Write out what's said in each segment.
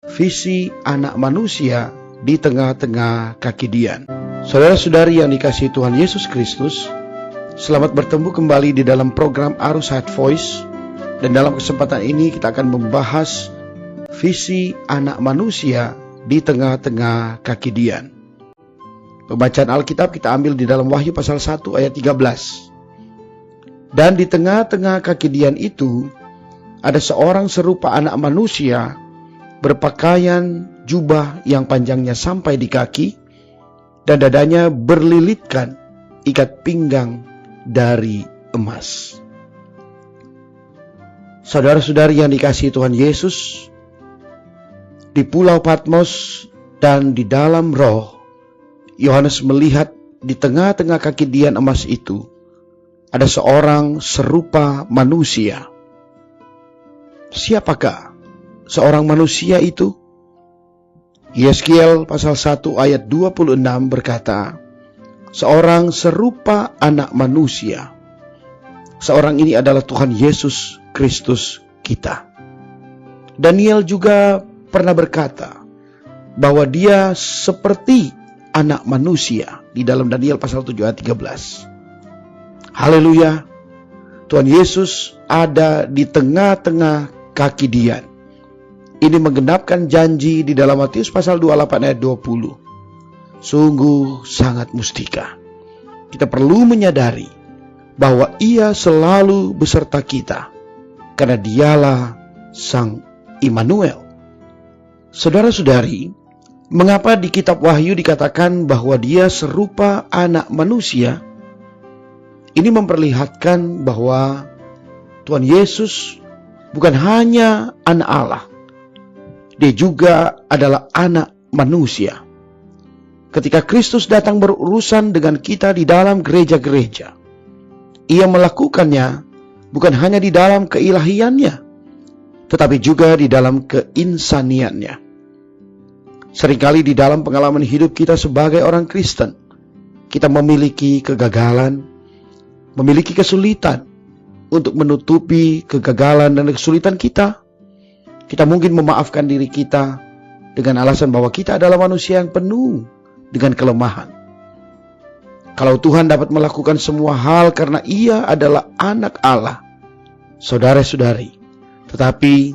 visi anak manusia di tengah-tengah kaki Dian. Saudara-saudari yang dikasihi Tuhan Yesus Kristus, selamat bertemu kembali di dalam program Arus Heart Voice. Dan dalam kesempatan ini kita akan membahas visi anak manusia di tengah-tengah kaki Dian. Pembacaan Alkitab kita ambil di dalam Wahyu pasal 1 ayat 13. Dan di tengah-tengah kaki Dian itu ada seorang serupa anak manusia berpakaian jubah yang panjangnya sampai di kaki dan dadanya berlilitkan ikat pinggang dari emas. Saudara-saudari yang dikasihi Tuhan Yesus, di Pulau Patmos dan di dalam roh, Yohanes melihat di tengah-tengah kaki Dian emas itu ada seorang serupa manusia. Siapakah seorang manusia itu? Yeskiel pasal 1 ayat 26 berkata, seorang serupa anak manusia. Seorang ini adalah Tuhan Yesus Kristus kita. Daniel juga pernah berkata bahwa dia seperti anak manusia di dalam Daniel pasal 7 ayat 13. Haleluya. Tuhan Yesus ada di tengah-tengah kaki Dian. Ini menggenapkan janji di dalam Matius pasal 28 ayat 20. Sungguh sangat mustika. Kita perlu menyadari bahwa Ia selalu beserta kita, karena Dialah Sang Immanuel. Saudara-saudari, mengapa di kitab Wahyu dikatakan bahwa Dia serupa anak manusia? Ini memperlihatkan bahwa Tuhan Yesus bukan hanya anak Allah, Dia juga adalah anak manusia. Ketika Kristus datang berurusan dengan kita di dalam gereja-gereja, Ia melakukannya bukan hanya di dalam keilahiannya, tetapi juga di dalam keinsaniannya. Seringkali di dalam pengalaman hidup kita sebagai orang Kristen, kita memiliki kegagalan, memiliki kesulitan untuk menutupi kegagalan dan kesulitan kita. Kita mungkin memaafkan diri kita dengan alasan bahwa kita adalah manusia yang penuh dengan kelemahan. Kalau Tuhan dapat melakukan semua hal karena Ia adalah anak Allah, saudara-saudari, tetapi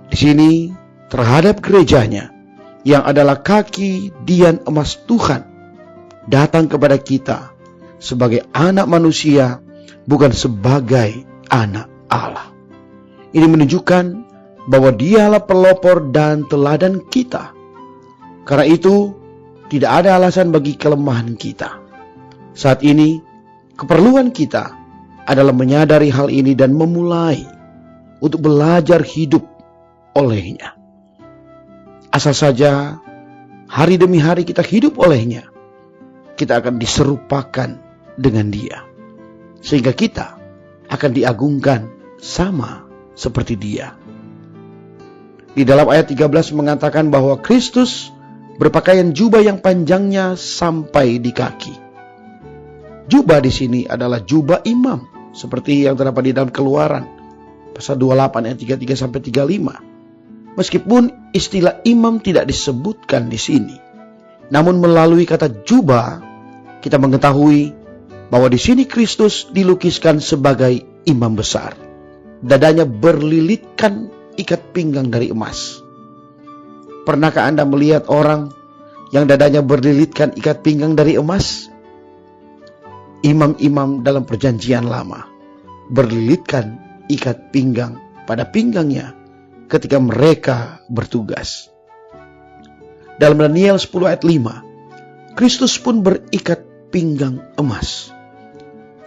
di sini terhadap gerejanya yang adalah kaki Dian emas Tuhan datang kepada kita sebagai anak manusia, bukan sebagai anak Allah. Ini menunjukkan bahwa Dialah pelopor dan teladan kita. Karena itu, tidak ada alasan bagi kelemahan kita. Saat ini, keperluan kita adalah menyadari hal ini dan memulai untuk belajar hidup olehnya. Asal saja hari demi hari kita hidup olehnya, kita akan diserupakan dengan Dia, sehingga kita akan diagungkan sama seperti Dia. Di dalam ayat 13 mengatakan bahwa Kristus berpakaian jubah yang panjangnya sampai di kaki. Jubah di sini adalah jubah imam, seperti yang terdapat di dalam Keluaran pasal 28 ayat 33 sampai 35. Meskipun istilah imam tidak disebutkan di sini, namun melalui kata jubah kita mengetahui bahwa di sini Kristus dilukiskan sebagai imam besar. Dadanya berlilitkan ikat pinggang dari emas. Pernahkah Anda melihat orang yang dadanya berlilitkan ikat pinggang dari emas? Imam-imam dalam perjanjian lama berlilitkan ikat pinggang pada pinggangnya ketika mereka bertugas. Dalam Daniel 10 ayat 5, Kristus pun berikat pinggang emas.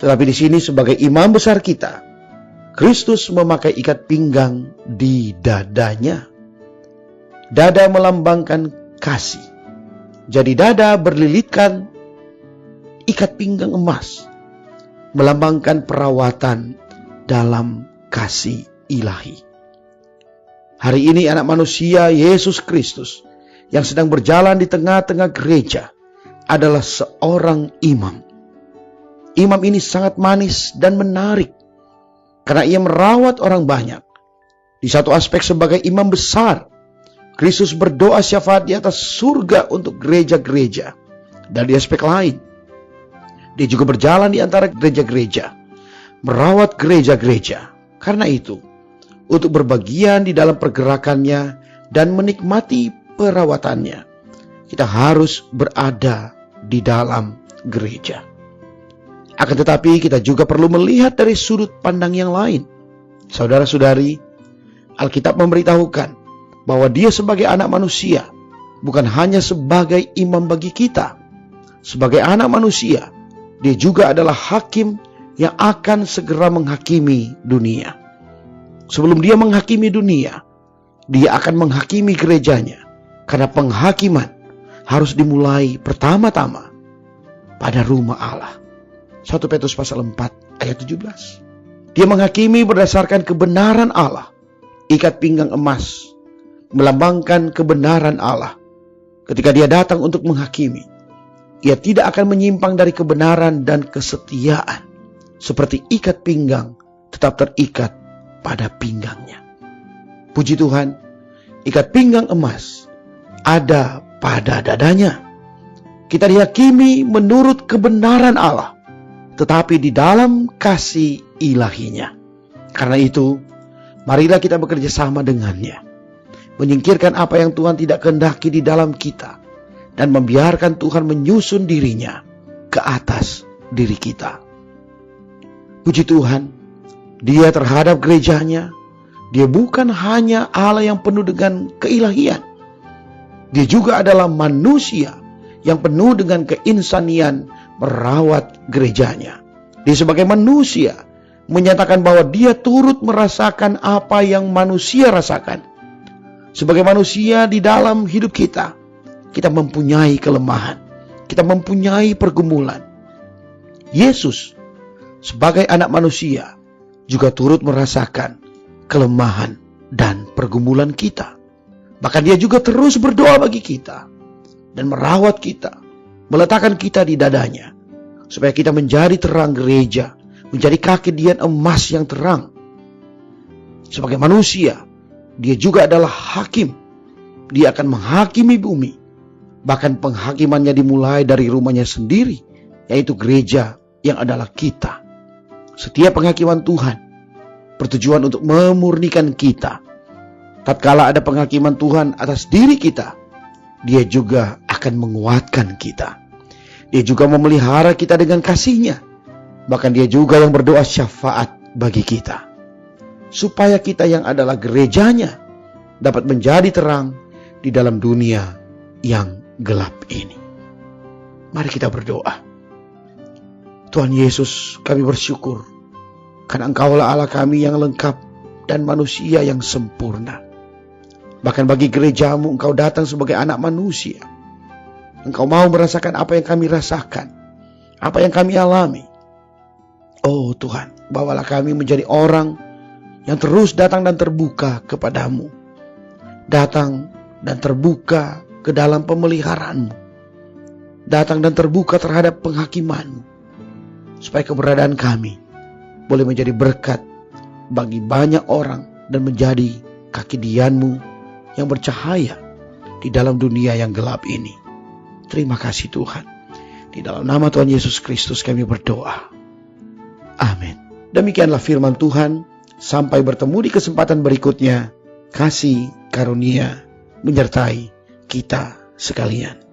Tetapi di sini sebagai imam besar kita, Kristus memakai ikat pinggang di dadanya. Dada melambangkan kasih. Jadi dada berlilitkan ikat pinggang emas, melambangkan perawatan dalam kasih ilahi. Hari ini anak manusia Yesus Kristus yang sedang berjalan di tengah-tengah gereja adalah seorang imam. Imam ini sangat manis dan menarik karena ia merawat orang banyak. Di satu aspek sebagai imam besar, Kristus berdoa syafaat di atas surga untuk gereja-gereja. Dan di aspek lain, dia juga berjalan di antara gereja-gereja, merawat gereja-gereja. Karena itu, untuk berbagian di dalam pergerakannya dan menikmati perawatannya, kita harus berada di dalam gereja. Akan tetapi kita juga perlu melihat dari sudut pandang yang lain. Saudara-saudari, Alkitab memberitahukan bahwa dia sebagai anak manusia, bukan hanya sebagai imam bagi kita. Sebagai anak manusia, dia juga adalah hakim yang akan segera menghakimi dunia. Sebelum dia menghakimi dunia, dia akan menghakimi gerejanya. Karena penghakiman harus dimulai pertama-tama pada rumah Allah. 1 Petrus pasal 4 ayat 17. Dia menghakimi berdasarkan kebenaran Allah. Ikat pinggang emas melambangkan kebenaran Allah. Ketika dia datang untuk menghakimi, ia tidak akan menyimpang dari kebenaran dan kesetiaan. Seperti ikat pinggang tetap terikat pada pinggangnya. Puji Tuhan, ikat pinggang emas ada pada dadanya. Kita dihakimi menurut kebenaran Allah, tetapi di dalam kasih ilahinya. Karena itu, marilah kita bekerja sama dengannya, menyingkirkan apa yang Tuhan tidak kehendaki di dalam kita, dan membiarkan Tuhan menyusun dirinya ke atas diri kita. Puji Tuhan, dia terhadap gerejanya, dia bukan hanya Allah yang penuh dengan keilahian. Dia juga adalah manusia yang penuh dengan keinsanian merawat gerejanya. Dia sebagai manusia menyatakan bahwa dia turut merasakan apa yang manusia rasakan. Sebagai manusia di dalam hidup kita, kita mempunyai kelemahan, kita mempunyai pergumulan. Yesus sebagai anak manusia juga turut merasakan kelemahan dan pergumulan kita. Bahkan dia juga terus berdoa bagi kita dan merawat kita, meletakkan kita di dadanya, supaya kita menjadi terang gereja, menjadi kaki dian emas yang terang. Sebagai manusia, dia juga adalah hakim. Dia akan menghakimi bumi. Bahkan penghakimannya dimulai dari rumahnya sendiri, yaitu gereja yang adalah kita. Setiap penghakiman Tuhan bertujuan untuk memurnikan kita. Tatkala ada penghakiman Tuhan atas diri kita, dia juga akan menguatkan kita. Dia juga memelihara kita dengan kasih-Nya. Bahkan dia juga yang berdoa syafaat bagi kita, supaya kita yang adalah gerejanya dapat menjadi terang di dalam dunia yang gelap ini. Mari kita berdoa. Tuhan Yesus, kami bersyukur karena Engkaulah Allah kami yang lengkap dan manusia yang sempurna. Bahkan bagi gerejamu Engkau datang sebagai anak manusia. Engkau mau merasakan apa yang kami rasakan, apa yang kami alami. Oh Tuhan, bawalah kami menjadi orang yang terus datang dan terbuka kepadamu. Datang dan terbuka ke dalam pemeliharaanmu. Datang dan terbuka terhadap penghakimanmu. Supaya keberadaan kami boleh menjadi berkat bagi banyak orang dan menjadi kaki dianmu yang bercahaya di dalam dunia yang gelap ini. Terima kasih Tuhan. Di dalam nama Tuhan Yesus Kristus kami berdoa. Amin. Demikianlah firman Tuhan. Sampai bertemu di kesempatan berikutnya. Kasih karunia menyertai kita sekalian.